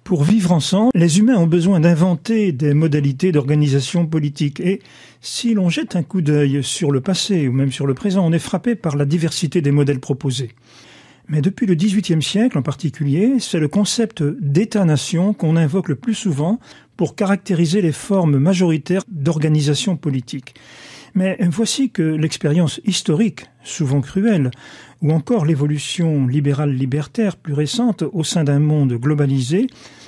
Pour vivre ensemble, les humains ont besoin d'inventer des modalités d'organisation politique. Et si l'on jette un coup d'œil sur le passé ou même sur le présent, on est frappé par la diversité des modèles proposés. Mais depuis le XVIIIe siècle en particulier, c'est le concept d'État-nation qu'on invoque le plus souvent pour caractériser les formes majoritaires d'organisation politique. Mais voici que l'expérience historique, souvent cruelle, ou encore l'évolution libérale-libertaire plus récente au sein d'un monde globalisé,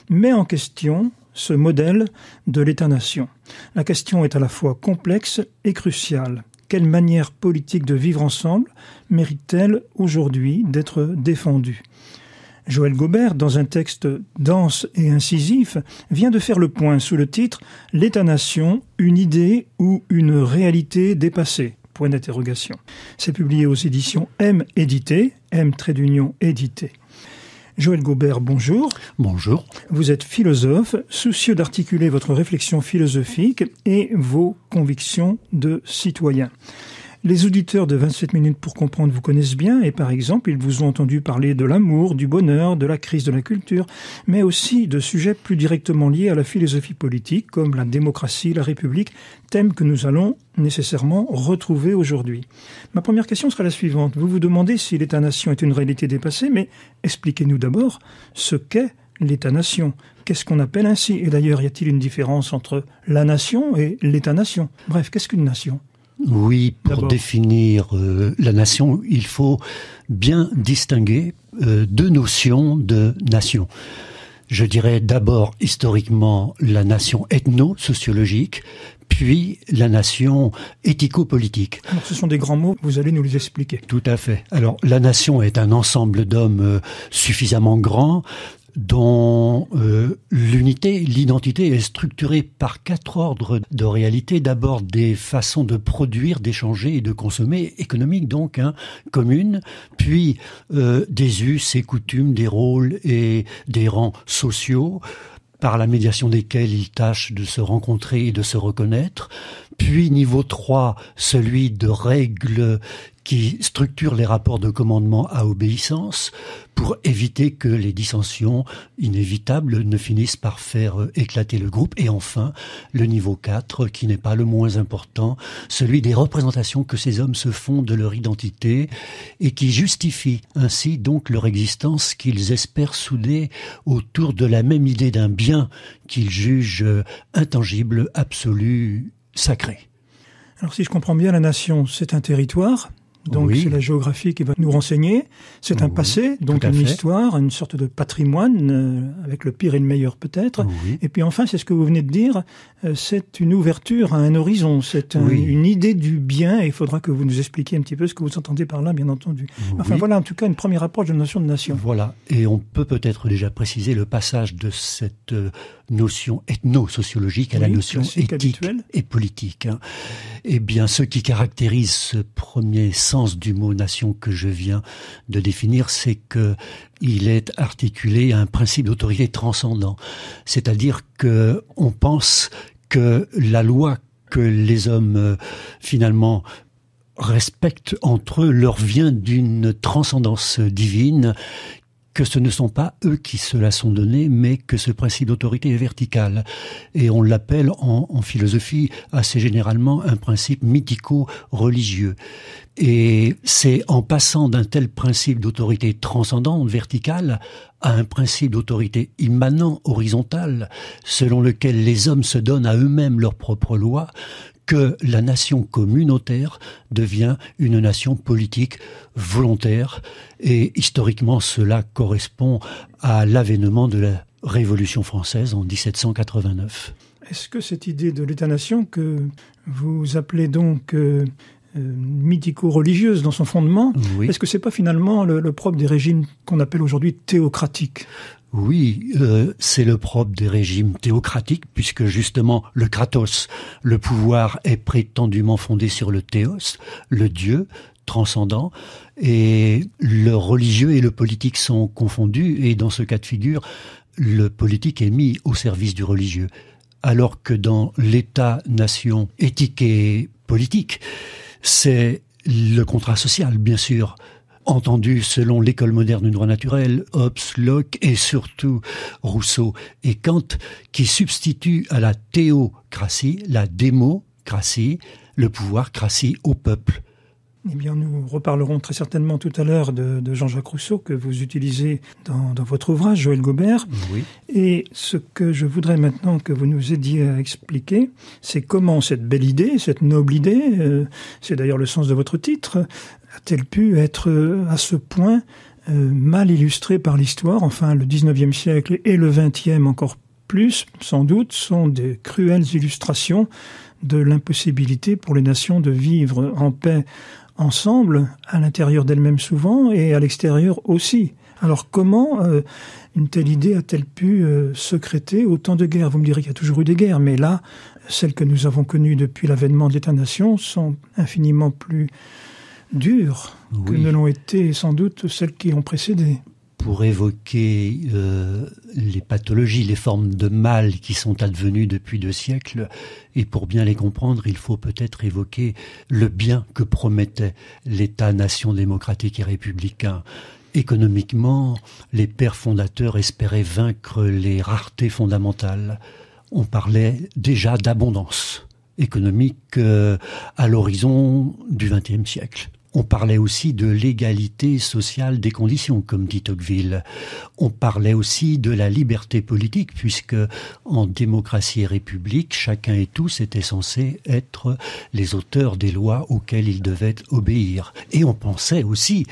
met en question ce modèle de l'État-nation. La question est à la fois complexe et cruciale. Quelle manière politique de vivre ensemble mérite-t-elle aujourd'hui d'être défendue ? Joël Gaubert, dans un texte dense et incisif, vient de faire le point sous le titre « L'État-nation, une idée ou une réalité dépassée ?» Point d'interrogation. C'est publié aux éditions M édité, M-édité. Joël Gaubert, bonjour. Bonjour. Vous êtes philosophe, soucieux d'articuler votre réflexion philosophique et vos convictions de citoyen. Les auditeurs de 27 minutes pour comprendre vous connaissent bien et par exemple, ils vous ont entendu parler de l'amour, du bonheur, de la crise de la culture, mais aussi de sujets plus directement liés à la philosophie politique comme la démocratie, la République, thème que nous allons nécessairement retrouver aujourd'hui. Ma première question sera la suivante. Vous vous demandez si l'État-nation est une réalité dépassée, mais expliquez-nous d'abord ce qu'est l'État-nation. Qu'est-ce qu'on appelle ainsi ? Et d'ailleurs, y a-t-il une différence entre la nation et l'État-nation ? Bref, qu'est-ce qu'une nation ? Oui, pour définir la nation, il faut bien distinguer deux notions de nation. Je dirais d'abord historiquement la nation ethno-sociologique, puis la nation éthico-politique. Alors ce sont des grands mots, vous allez nous les expliquer. Tout à fait. Alors la nation est un ensemble d'hommes suffisamment grands, dont l'unité, l'identité est structurée par 4 ordres de réalité. D'abord des façons de produire, d'échanger et de consommer, économiques donc, communes, puis des us et coutumes, des rôles et des rangs sociaux, par la médiation desquels ils tâchent de se rencontrer et de se reconnaître. Puis niveau 3, celui de règles qui structurent les rapports de commandement à obéissance pour éviter que les dissensions inévitables ne finissent par faire éclater le groupe. Et enfin, le niveau 4, qui n'est pas le moins important, celui des représentations que ces hommes se font de leur identité et qui justifient ainsi donc leur existence qu'ils espèrent souder autour de la même idée d'un bien qu'ils jugent intangible, absolu, sacré. Alors si je comprends bien, la nation, c'est un territoire. Donc oui. C'est la géographie qui va nous renseigner. C'est un passé, donc une histoire, une sorte de patrimoine, avec le pire et le meilleur peut-être. Oui. Et puis enfin, c'est ce que vous venez de dire, c'est une ouverture à un horizon, c'est une idée du bien, et il faudra que vous nous expliquiez un petit peu ce que vous entendez par là, bien entendu. Enfin voilà, en tout cas, une première approche de la notion de nation. Voilà, et on peut peut-être déjà préciser le passage de cette notion ethno-sociologique à la notion éthique habituelle et politique. Eh bien, ce qui caractérise ce premier sens du mot nation que je viens de définir, c'est que il est articulé à un principe d'autorité transcendant. C'est-à-dire que on pense que la loi que les hommes finalement respectent entre eux leur vient d'une transcendance divine, que ce ne sont pas eux qui se la sont donnés, mais que ce principe d'autorité est vertical. Et on l'appelle en philosophie assez généralement un principe mythico-religieux. Et c'est en passant d'un tel principe d'autorité transcendante, verticale, à un principe d'autorité immanent, horizontale, selon lequel les hommes se donnent à eux-mêmes leurs propres lois, que la nation communautaire devient une nation politique volontaire. Et historiquement, cela correspond à l'avènement de la Révolution française en 1789. Est-ce que cette idée de l'État-nation que vous appelez donc mythico-religieuse dans son fondement, est-ce que c'est pas finalement le propre des régimes qu'on appelle aujourd'hui théocratiques ? Oui, c'est le propre des régimes théocratiques, puisque justement le kratos, le pouvoir, est prétendument fondé sur le théos, le Dieu transcendant, et le religieux et le politique sont confondus, et dans ce cas de figure, le politique est mis au service du religieux. Alors que dans l'État-nation éthique et politique, c'est le contrat social, bien sûr. entendu selon l'école moderne du droit naturel, Hobbes, Locke et surtout Rousseau et Kant, qui substituent à la théocratie, la démocratie, le pouvoir-cratie au peuple. Eh bien, nous reparlerons très certainement tout à l'heure de Jean-Jacques Rousseau que vous utilisez dans votre ouvrage, Joël Gaubert. Oui. Et ce que je voudrais maintenant que vous nous aidiez à expliquer, c'est comment cette belle idée, cette noble idée, c'est d'ailleurs le sens de votre titre, a-t-elle pu être à ce point mal illustrée par l'histoire. Enfin, le 19e siècle et le 20e encore plus, sans doute, sont des cruelles illustrations de l'impossibilité pour les nations de vivre en paix ensemble, à l'intérieur d'elles-mêmes souvent, et à l'extérieur aussi. Alors comment une telle idée a-t-elle pu sécréter autant de guerres ? Vous me direz qu'il y a toujours eu des guerres, mais là, celles que nous avons connues depuis l'avènement de l'État-nation sont infiniment plus dures que ne l'ont été sans doute celles qui ont précédé. Pour évoquer les pathologies, les formes de mal qui sont advenues depuis 2 siècles, et pour bien les comprendre, il faut peut-être évoquer le bien que promettait l'État-nation démocratique et républicain. Économiquement, les pères fondateurs espéraient vaincre les raretés fondamentales. On parlait déjà d'abondance économique à l'horizon du XXe siècle. On parlait aussi de l'égalité sociale des conditions, comme dit Tocqueville. On parlait aussi de la liberté politique, puisque en démocratie et république, chacun et tous étaient censés être les auteurs des lois auxquelles ils devaient obéir. Et on pensait aussi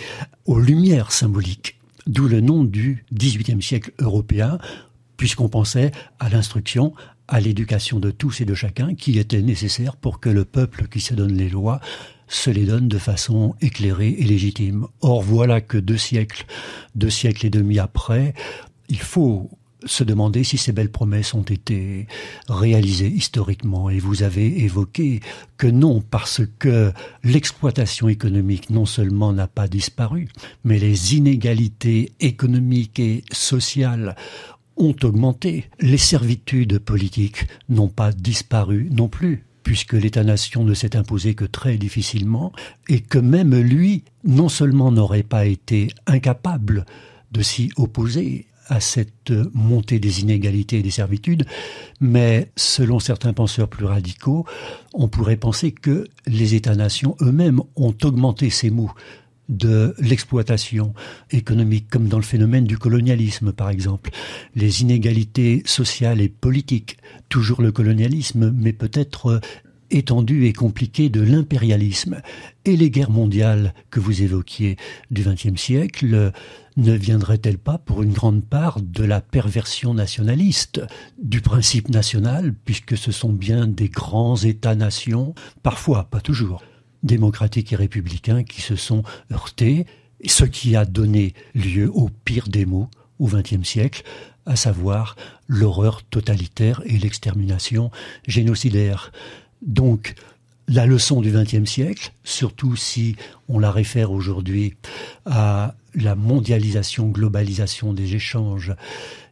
aux lumières symboliques, d'où le nom du XVIIIe siècle européen, puisqu'on pensait à l'instruction, à l'éducation de tous et de chacun, qui était nécessaire pour que le peuple qui se donne les lois se les donne de façon éclairée et légitime. Or, voilà que 2 siècles et demi après, il faut se demander si ces belles promesses ont été réalisées historiquement. Et vous avez évoqué que non, parce que l'exploitation économique non seulement n'a pas disparu, mais les inégalités économiques et sociales ont augmenté. Les servitudes politiques n'ont pas disparu non plus, puisque l'État-nation ne s'est imposé que très difficilement, et que même lui, non seulement n'aurait pas été incapable de s'y opposer à cette montée des inégalités et des servitudes, mais selon certains penseurs plus radicaux, on pourrait penser que les États-nations eux-mêmes ont augmenté ces maux de l'exploitation économique, comme dans le phénomène du colonialisme, par exemple. Les inégalités sociales et politiques, toujours le colonialisme, mais peut-être étendu et compliqué de l'impérialisme. Et les guerres mondiales que vous évoquiez du XXe siècle ne viendraient-elles pas pour une grande part de la perversion nationaliste du principe national, puisque ce sont bien des grands États-nations, parfois, pas toujours, démocratiques et républicains qui se sont heurtés, ce qui a donné lieu au pire des maux au XXe siècle, à savoir l'horreur totalitaire et l'extermination génocidaire. Donc, la leçon du XXe siècle, surtout si on la réfère aujourd'hui à la mondialisation, globalisation des échanges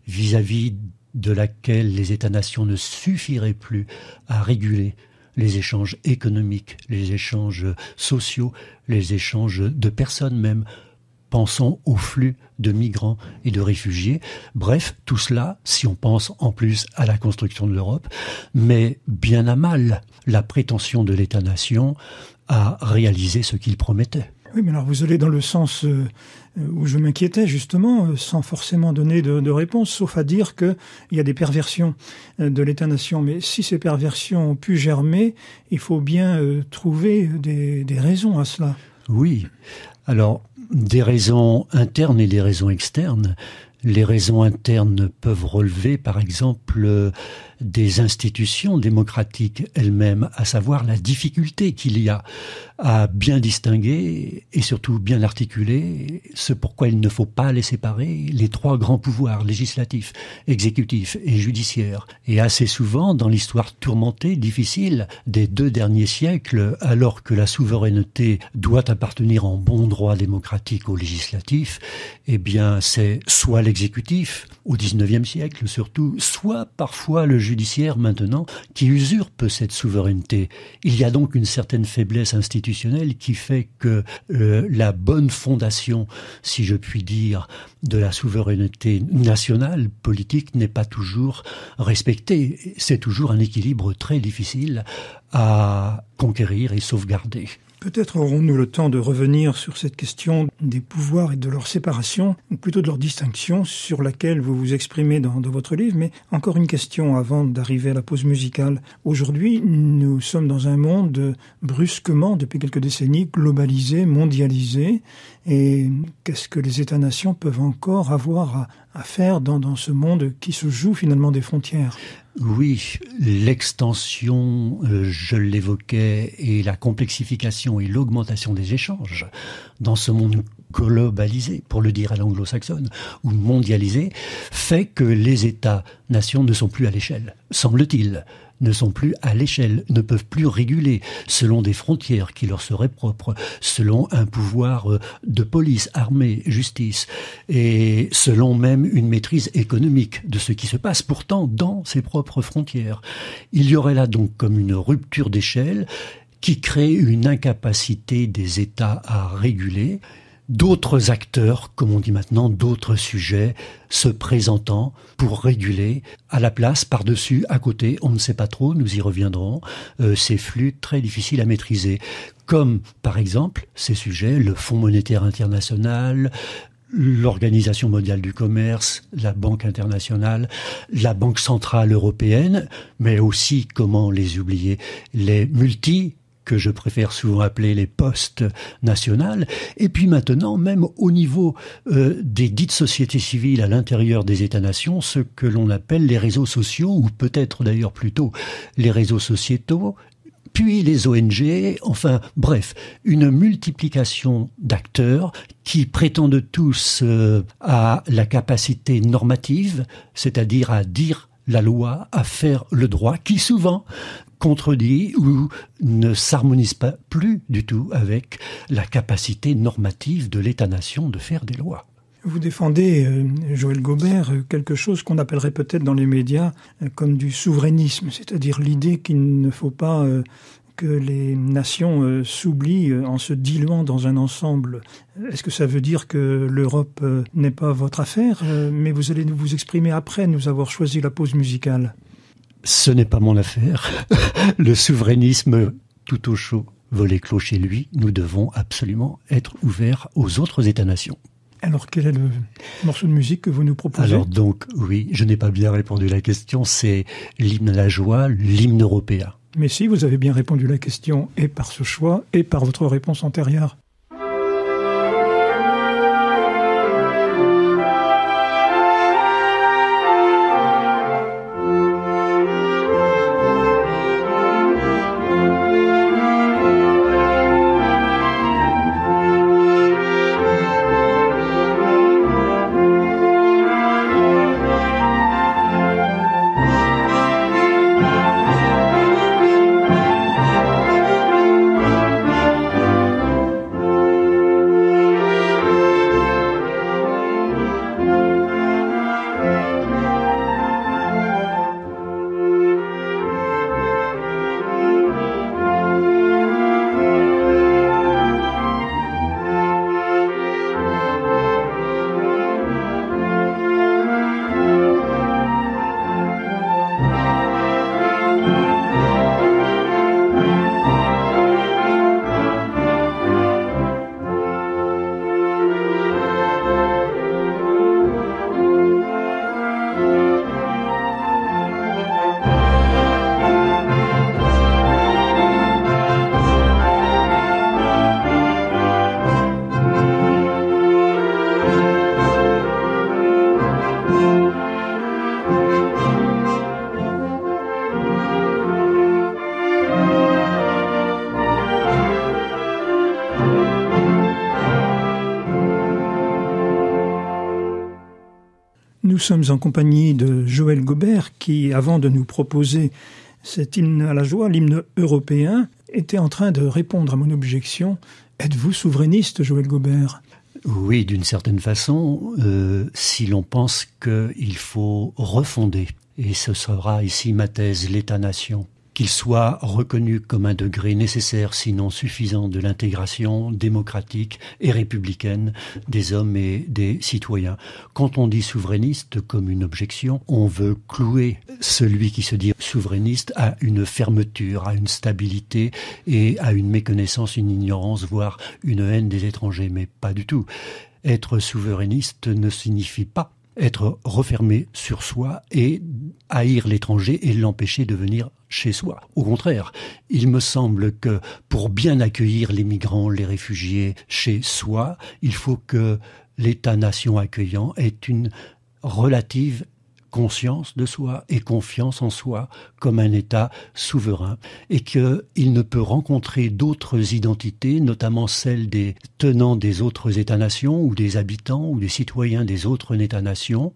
vis-à-vis de laquelle les États-nations ne suffiraient plus à réguler les échanges économiques, les échanges sociaux, les échanges de personnes même. Pensons au flux de migrants et de réfugiés. Bref, tout cela, si on pense en plus à la construction de l'Europe, met bien à mal la prétention de l'État-nation à réaliser ce qu'il promettait. Oui, mais alors vous allez dans le sens où je m'inquiétais justement, sans forcément donner de réponse, sauf à dire qu'il y a des perversions de l'État-nation. Mais si ces perversions ont pu germer, il faut bien trouver des raisons à cela. Oui, alors des raisons internes et des raisons externes. Les raisons internes peuvent relever, par exemple, des institutions démocratiques elles-mêmes, à savoir la difficulté qu'il y a à bien distinguer et surtout bien articuler ce pourquoi il ne faut pas les séparer, les 3 grands pouvoirs, législatifs, exécutifs et judiciaires. Et assez souvent, dans l'histoire tourmentée, difficile, des 2 derniers siècles, alors que la souveraineté doit appartenir en bon droit démocratique au législatif, eh bien, c'est soit l'exécutif, au XIXe siècle surtout, soit parfois le judiciaire maintenant, qui usurpe cette souveraineté. Il y a donc une certaine faiblesse institutionnelle qui fait que la bonne fondation, si je puis dire, de la souveraineté nationale, politique, n'est pas toujours respectée. C'est toujours un équilibre très difficile à conquérir et sauvegarder. Peut-être aurons-nous le temps de revenir sur cette question des pouvoirs et de leur séparation, ou plutôt de leur distinction, sur laquelle vous vous exprimez dans votre livre. Mais encore une question avant d'arriver à la pause musicale. Aujourd'hui, nous sommes dans un monde brusquement, depuis quelques décennies, globalisé, mondialisé. Et qu'est-ce que les États-nations peuvent encore avoir à faire dans ce monde qui se joue finalement des frontières ? Oui, l'extension, je l'évoquais, et la complexification et l'augmentation des échanges dans ce monde globalisé, pour le dire à l'anglo-saxonne, ou mondialisé, fait que les États-nations ne sont plus à l'échelle, semble-t-il. Ne sont plus à l'échelle, ne peuvent plus réguler selon des frontières qui leur seraient propres, selon un pouvoir de police, armée, justice, et selon même une maîtrise économique de ce qui se passe pourtant dans ses propres frontières. Il y aurait là donc comme une rupture d'échelle qui crée une incapacité des États à réguler. D'autres acteurs, comme on dit maintenant, d'autres sujets se présentant pour réguler à la place, par-dessus, à côté, on ne sait pas trop, nous y reviendrons, ces flux très difficiles à maîtriser. Comme, par exemple, ces sujets, le Fonds monétaire international, l'Organisation mondiale du commerce, la Banque internationale, la Banque centrale européenne, mais aussi, comment les oublier, les que je préfère souvent appeler les postes nationales, et puis maintenant, même au niveau des dites sociétés civiles à l'intérieur des États-nations, ce que l'on appelle les réseaux sociaux, ou peut-être d'ailleurs plutôt les réseaux sociétaux, puis les ONG, enfin bref, une multiplication d'acteurs qui prétendent tous à la capacité normative, c'est-à-dire à dire la loi, à faire le droit, qui souvent contredit ou ne s'harmonise pas plus du tout avec la capacité normative de l'État-nation de faire des lois. Vous défendez, Joël Gobert, quelque chose qu'on appellerait peut-être dans les médias comme du souverainisme, c'est-à-dire l'idée qu'il ne faut pas que les nations s'oublient en se diluant dans un ensemble. Est-ce que ça veut dire que l'Europe n'est pas votre affaire ? Mais vous allez vous exprimer après nous avoir choisi la pause musicale. Ce n'est pas mon affaire. Le souverainisme tout au chaud volait clos chez lui. Nous devons absolument être ouverts aux autres États-nations. Alors, quel est le morceau de musique que vous nous proposez ? Alors donc, oui, je n'ai pas bien répondu à la question. C'est l'hymne à la joie, l'hymne européen. Mais si, vous avez bien répondu à la question, et par ce choix, et par votre réponse antérieure. Nous sommes en compagnie de Joël Gobert qui, avant de nous proposer cet hymne à la joie, l'hymne européen, était en train de répondre à mon objection. Êtes-vous souverainiste, Joël Gobert ? Oui, d'une certaine façon, si l'on pense qu'il faut refonder, et ce sera ici ma thèse, l'État-nation, qu'il soit reconnu comme un degré nécessaire, sinon suffisant, de l'intégration démocratique et républicaine des hommes et des citoyens. Quand on dit souverainiste comme une objection, on veut clouer celui qui se dit souverainiste à une fermeture, à une stabilité et à une méconnaissance, une ignorance, voire une haine des étrangers. Mais pas du tout. Être souverainiste ne signifie pas être refermé sur soi et haïr l'étranger et l'empêcher de venir chez soi. Au contraire, il me semble que pour bien accueillir les migrants, les réfugiés chez soi, il faut que l'État-nation accueillant ait une relative conscience de soi et confiance en soi comme un État souverain, et qu'il ne peut rencontrer d'autres identités, notamment celles des tenants des autres États-nations ou des habitants ou des citoyens des autres États-nations,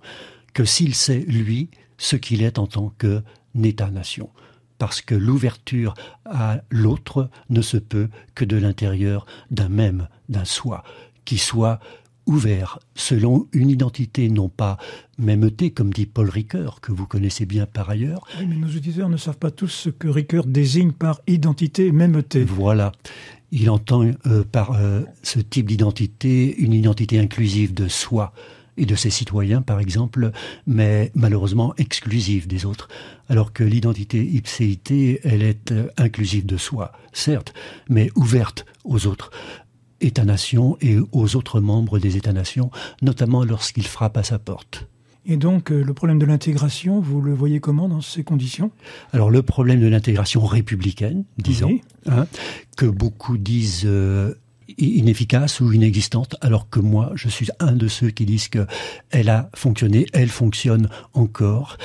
que s'il sait, lui, ce qu'il est en tant qu'État-nation. Parce que l'ouverture à l'autre ne se peut que de l'intérieur d'un soi, qui soit ouvert selon une identité non pas mêmetée, comme dit Paul Ricoeur, que vous connaissez bien par ailleurs. Oui, mais nos auditeurs ne savent pas tous ce que Ricoeur désigne par identité mêmetée. Voilà. Il entend par ce type d'identité une identité inclusive de soi et de ses citoyens, par exemple, mais malheureusement exclusive des autres. Alors que l'identité ipséité, elle est inclusive de soi, certes, mais ouverte aux autres États-nations et aux autres membres des États-nations, notamment lorsqu'ils frappent à sa porte. Et donc, le problème de l'intégration, vous le voyez comment dans ces conditions ? Alors, le problème de l'intégration républicaine, disons, oui. Que beaucoup disent inefficace ou inexistante, alors que moi, je suis un de ceux qui disent qu'elle a fonctionné, elle fonctionne encore.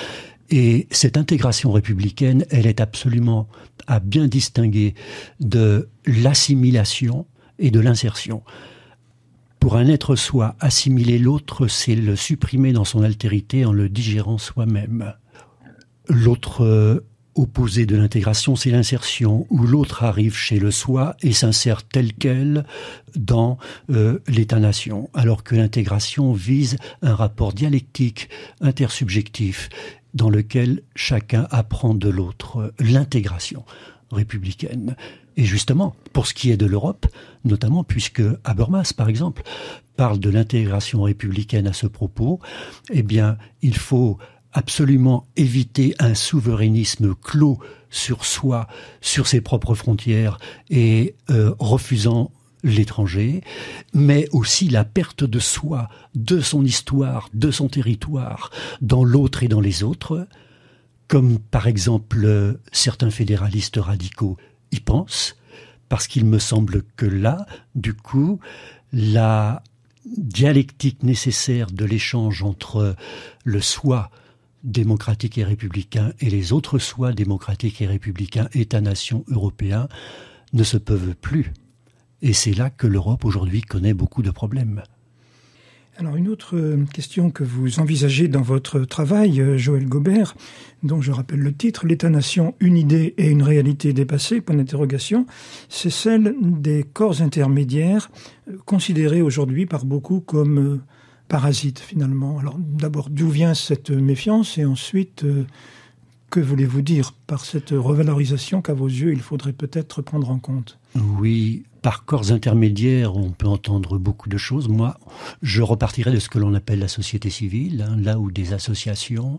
Et cette intégration républicaine, elle est absolument à bien distinguer de l'assimilation et de l'insertion. Pour un être soi, assimiler l'autre, c'est le supprimer dans son altérité en le digérant soi-même. L'autre opposé de l'intégration, c'est l'insertion, où l'autre arrive chez le soi et s'insère tel quel dans l'État-nation, alors que l'intégration vise un rapport dialectique, intersubjectif, dans lequel chacun apprend de l'autre, l'intégration républicaine. Et justement, pour ce qui est de l'Europe, notamment puisque Habermas, par exemple, parle de l'intégration républicaine à ce propos, eh bien, il faut absolument éviter un souverainisme clos sur soi, sur ses propres frontières et refusant l'étranger, mais aussi la perte de soi, de son histoire, de son territoire, dans l'autre et dans les autres, comme par exemple certains fédéralistes radicaux y pensent, parce qu'il me semble que là, du coup, la dialectique nécessaire de l'échange entre le soi démocratique et républicain et les autres soi démocratiques et républicains, États-nations européens, ne se peuvent plus. Et c'est là que l'Europe aujourd'hui connaît beaucoup de problèmes. Alors une autre question que vous envisagez dans votre travail, Joël Gobert, dont je rappelle le titre, l'État-nation, une idée et une réalité dépassée, point d'interrogation, c'est celle des corps intermédiaires considérés aujourd'hui par beaucoup comme parasites finalement. Alors d'abord, d'où vient cette méfiance et ensuite, que voulez-vous dire par cette revalorisation qu'à vos yeux il faudrait peut-être prendre en compte ? Oui, par corps intermédiaires, on peut entendre beaucoup de choses. Moi, je repartirais de ce que l'on appelle la société civile, là où des associations,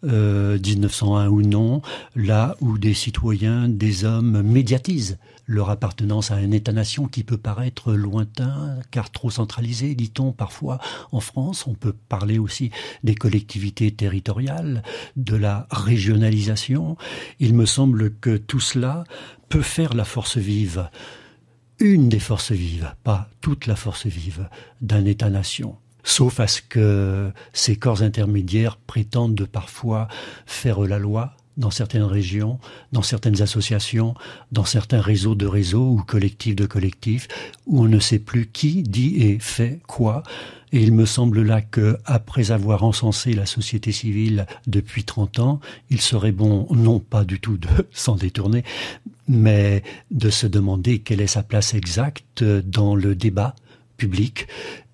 1901 ou non, là où des citoyens, des hommes médiatisent leur appartenance à un État-nation qui peut paraître lointain, car trop centralisé, dit-on parfois en France. On peut parler aussi des collectivités territoriales, de la régionalisation. Il me semble que tout cela peut faire la force vive, une des forces vives, pas toute la force vive d'un État-nation. Sauf à ce que ces corps intermédiaires prétendent parfois faire la loi dans certaines régions, dans certaines associations, dans certains réseaux de réseaux ou collectifs de collectifs, où on ne sait plus qui dit et fait quoi. Et il me semble là que, après avoir encensé la société civile depuis 30 ans, il serait bon, non pas du tout de s'en détourner, mais de se demander quelle est sa place exacte dans le débat public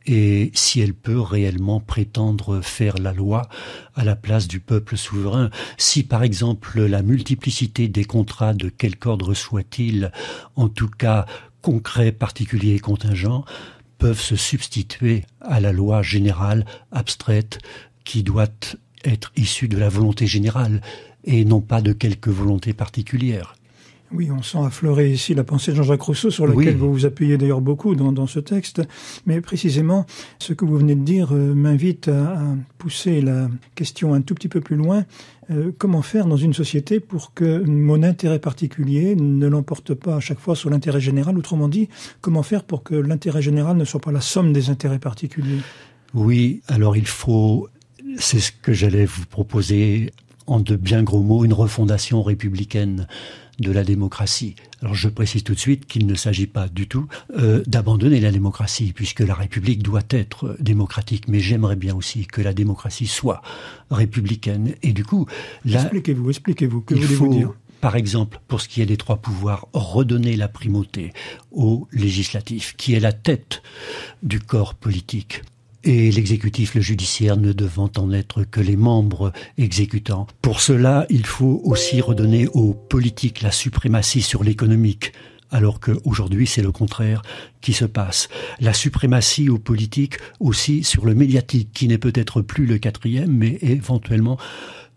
et si elle peut réellement prétendre faire la loi à la place du peuple souverain. Si par exemple la multiplicité des contrats de quelque ordre soit-il, en tout cas concrets, particuliers et contingents, peuvent se substituer à la loi générale, abstraite, qui doit être issue de la volonté générale et non pas de quelque volonté particulière. Oui, on sent affleurer ici la pensée de Jean-Jacques Rousseau, sur laquelle vous vous appuyez d'ailleurs beaucoup dans ce texte. Mais précisément, ce que vous venez de dire m'invite à pousser la question un tout petit peu plus loin. Comment faire dans une société pour que mon intérêt particulier ne l'emporte pas à chaque fois sur l'intérêt général? Autrement dit, comment faire pour que l'intérêt général ne soit pas la somme des intérêts particuliers? Oui, alors c'est ce que j'allais vous proposer en de bien gros mots, une refondation républicaine de la démocratie. Alors je précise tout de suite qu'il ne s'agit pas du tout d'abandonner la démocratie, puisque la République doit être démocratique, mais j'aimerais bien aussi que la démocratie soit républicaine. Et du coup, là, expliquez-vous, que voulez-vous dire? Par exemple, pour ce qui est des 3 pouvoirs, redonner la primauté au législatif, qui est la tête du corps politique, et l'exécutif, le judiciaire, ne devant en être que les membres exécutants. Pour cela, il faut aussi redonner aux politiques la suprématie sur l'économique, alors qu'aujourd'hui, c'est le contraire qui se passe. La suprématie aux politiques aussi sur le médiatique, qui n'est peut-être plus le 4e, mais éventuellement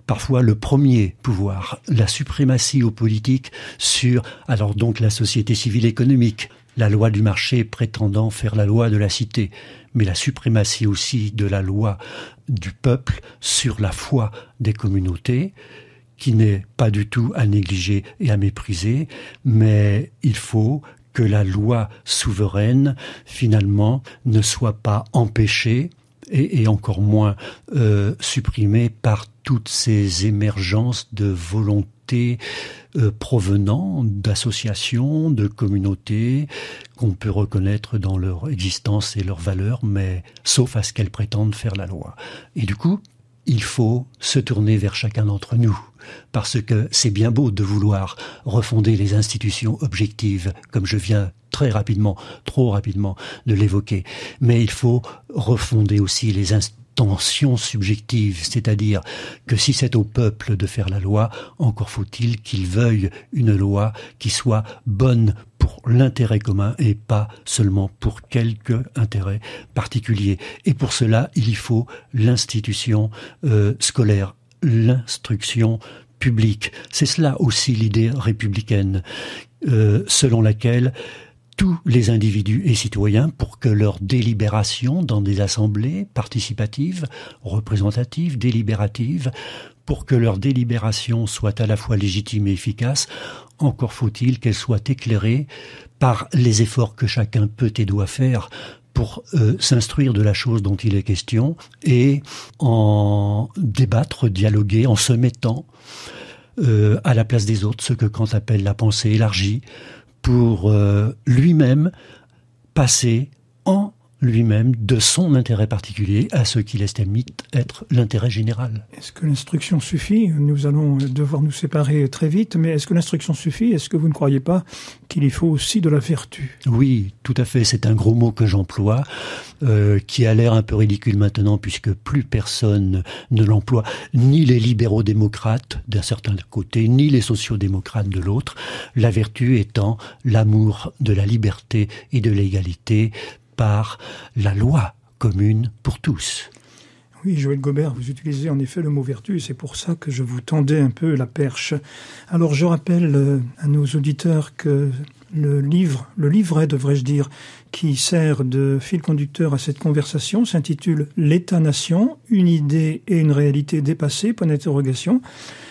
parfois le premier pouvoir. La suprématie aux politiques sur, alors donc, la société civile économique, la loi du marché prétendant faire la loi de la cité, mais la suprématie aussi de la loi du peuple sur la foi des communautés, qui n'est pas du tout à négliger et à mépriser, mais il faut que la loi souveraine, finalement, ne soit pas empêchée et encore moins supprimée par toutes ces émergences de volonté provenant d'associations, de communautés qu'on peut reconnaître dans leur existence et leurs valeurs, mais sauf à ce qu'elles prétendent faire la loi. Et du coup, il faut se tourner vers chacun d'entre nous, parce que c'est bien beau de vouloir refonder les institutions objectives, comme je viens trop rapidement de l'évoquer, mais il faut refonder aussi les intentions subjectives, c'est-à-dire que si c'est au peuple de faire la loi, encore faut-il qu'il veuille une loi qui soit bonne pour l'intérêt commun et pas seulement pour quelque intérêt particulier. Et pour cela, il faut l'institution scolaire, l'instruction publique. C'est cela aussi l'idée républicaine, selon laquelle tous les individus et citoyens, pour que leur délibération dans des assemblées participatives, représentatives, délibératives, pour que leur délibération soit à la fois légitime et efficace, encore faut-il qu'elle soit éclairée par les efforts que chacun peut et doit faire pour s'instruire de la chose dont il est question et en débattre, dialoguer, en se mettant à la place des autres, ce que Kant appelle la pensée élargie, pour lui-même passer en lui-même de son intérêt particulier à ce qu'il estime être l'intérêt général. Est-ce que l'instruction suffit? Nous allons devoir nous séparer très vite, mais est-ce que l'instruction suffit? Est-ce que vous ne croyez pas qu'il y faut aussi de la vertu? Oui, tout à fait. C'est un gros mot que j'emploie, qui a l'air un peu ridicule maintenant, puisque plus personne ne l'emploie, ni les libéraux-démocrates d'un certain côté, ni les sociaux-démocrates de l'autre. La vertu étant l'amour de la liberté et de l'égalité, par la loi commune pour tous. Oui, Joël Gobert, vous utilisez en effet le mot vertu, et c'est pour ça que je vous tendais un peu la perche. Alors je rappelle à nos auditeurs que le livret, devrais-je dire, qui sert de fil conducteur à cette conversation s'intitule « L'État-nation, une idée et une réalité dépassée », point d'interrogation,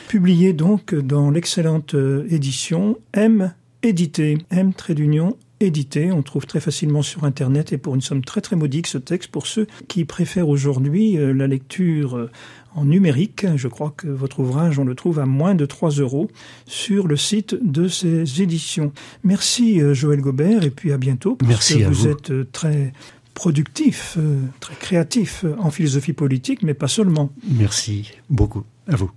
publié donc dans l'excellente édition M édité, M-trait-d'union édité. On trouve très facilement sur Internet et pour une somme très très modique ce texte pour ceux qui préfèrent aujourd'hui la lecture en numérique. Je crois que votre ouvrage, on le trouve à moins de 3 € sur le site de ces éditions. Merci Joël Gobert et puis à bientôt. Merci à vous. Vous êtes très productif, très créatif en philosophie politique, mais pas seulement. Merci beaucoup. À vous.